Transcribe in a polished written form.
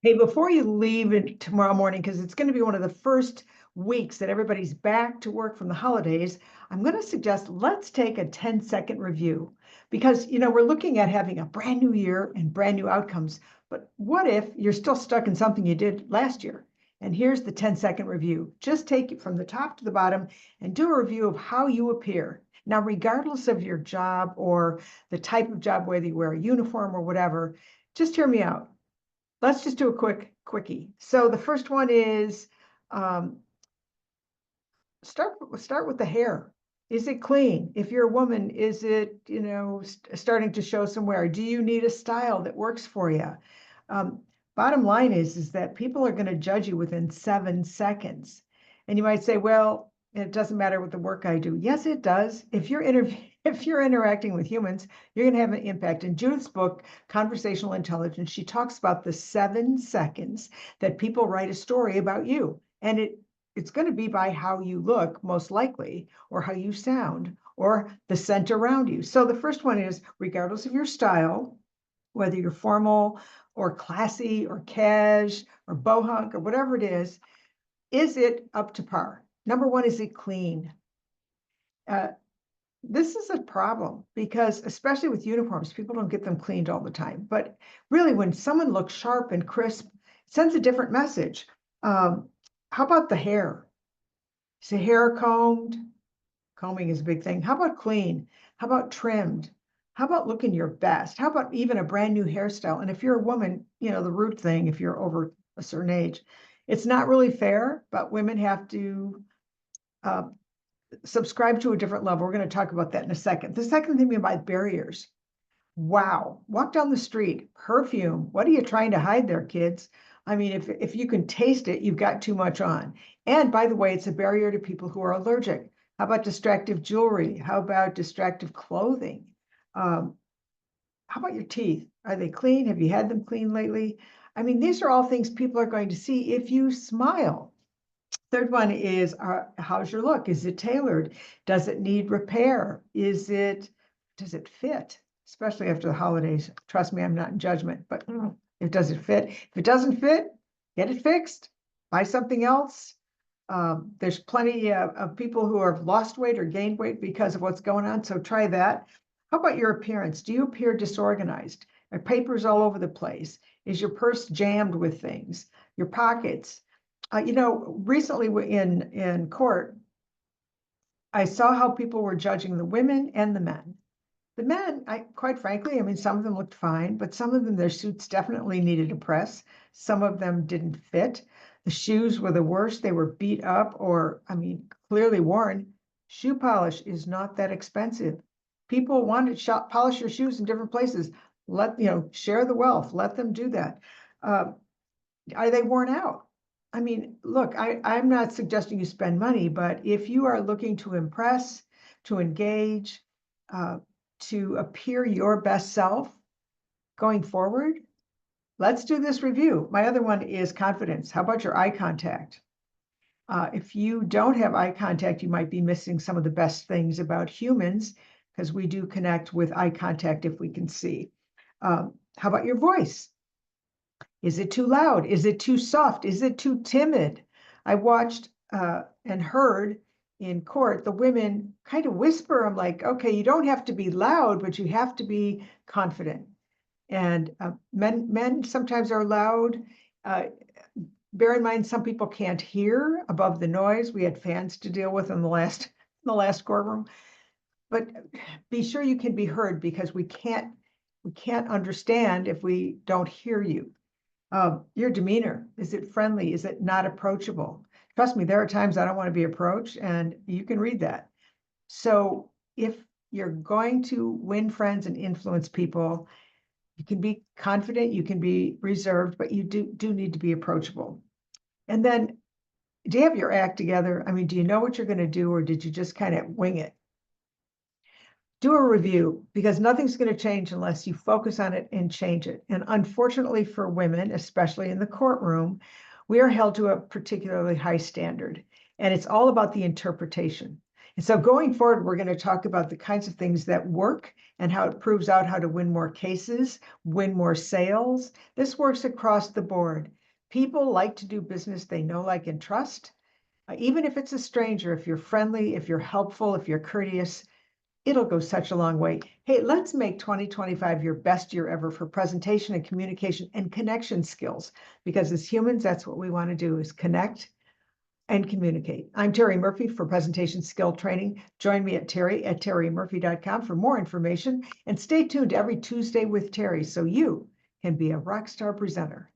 Hey, before you leave it tomorrow morning, because it's going to be one of the first weeks that everybody's back to work from the holidays, I'm going to suggest let's take a 10-second review because, we're looking at having a brand new year and brand new outcomes. But what if you're still stuck in something you did last year? And here's the 10-second review. Just take it from the top to the bottom and do a review of how you appear. Now, regardless of your job or the type of job, whether you wear a uniform or whatever, just hear me out. Let's just do a quickie. So the first one is start with the hair. Is it clean? If you're a woman, is it starting to show some wear? Do you need a style that works for you? Bottom line is that people are going to judge you within 7 seconds, and you might say, well, it doesn't matter what the work I do. Yes, it does. If you're interacting with humans, you're going to have an impact. In Judith's book, Conversational Intelligence, she talks about the 7 seconds that people write a story about you. And it's going to be by how you look, most likely, or how you sound, or the scent around you. So the first one is, regardless of your style, whether you're formal or classy or cash or bohunk or whatever it is it up to par? Number one, is it clean? This is a problem because, especially with uniforms, people don't get them cleaned all the time. But really, when someone looks sharp and crisp, it sends a different message. How about the hair? Is the hair combed? Combing is a big thing. How about clean? How about trimmed? How about looking your best? How about even a brand new hairstyle? And if you're a woman, the root thing, if you're over a certain age, it's not really fair, but women have to subscribe to a different level. We're going to talk about that in a second. The second thing about barriers. Wow. Walk down the street, perfume. What are you trying to hide there, kids? I mean, if you can taste it, you've got too much on. And by the way, it's a barrier to people who are allergic. How about distractive jewelry? How about distractive clothing? How about your teeth? Are they clean? Have you had them clean lately? I mean, these are all things people are going to see if you smile. Third one is, how's your look? Is it tailored? Does it need repair? Does it fit? Especially after the holidays. Trust me, I'm not in judgment, but does it fit? If it doesn't fit, get it fixed. Buy something else. There's plenty of people who have lost weight or gained weight because of what's going on, so try that. How about your appearance? Do you appear disorganized? Are papers all over the place? Is your purse jammed with things? Your pockets? Recently in court, I saw how people were judging the women and the men. The men, quite frankly, I mean, some of them looked fine, but some of them, their suits definitely needed a press. Some of them didn't fit. The shoes were the worst. They were beat up or, clearly worn. Shoe polish is not that expensive. People want to polish your shoes in different places. Share the wealth. Let them do that. Are they worn out? I mean, look, I'm not suggesting you spend money, but if you are looking to impress, to engage, to appear your best self going forward, let's do this review. My other one is confidence. How about your eye contact? If you don't have eye contact, you might be missing some of the best things about humans, because we do connect with eye contact if we can see. How about your voice? Is it too loud? Is it too soft? Is it too timid? I watched and heard in court the women kind of whisper. I'm like, okay, you don't have to be loud, but you have to be confident. And men sometimes are loud. Bear in mind, some people can't hear above the noise. We had fans to deal with in the last courtroom. But be sure you can be heard, because we can't understand if we don't hear you. Your demeanor, is it friendly? Is it not approachable? Trust me, there are times I don't want to be approached, and you can read that. So if you're going to win friends and influence people, you can be confident, you can be reserved, but you do need to be approachable. And then, do you have your act together? I mean, do you know what you're going to do, or did you just kind of wing it? Do a review, because nothing's going to change unless you focus on it and change it. And unfortunately for women, especially in the courtroom, we are held to a particularly high standard, and it's all about the interpretation. And so going forward, we're going to talk about the kinds of things that work and how it proves out how to win more cases, win more sales. This works across the board. People like to do business they know, like, and trust. Even if it's a stranger, if you're friendly, if you're helpful, if you're courteous, it'll go such a long way. Hey, let's make 2025 your best year ever for presentation and communication and connection skills, because as humans, that's what we want to do, is connect and communicate. I'm Terry Murphy for Presentation Skill Training. Join me at terry@terrymurphy.com for more information, and stay tuned every Tuesday with Terry so you can be a rockstar presenter.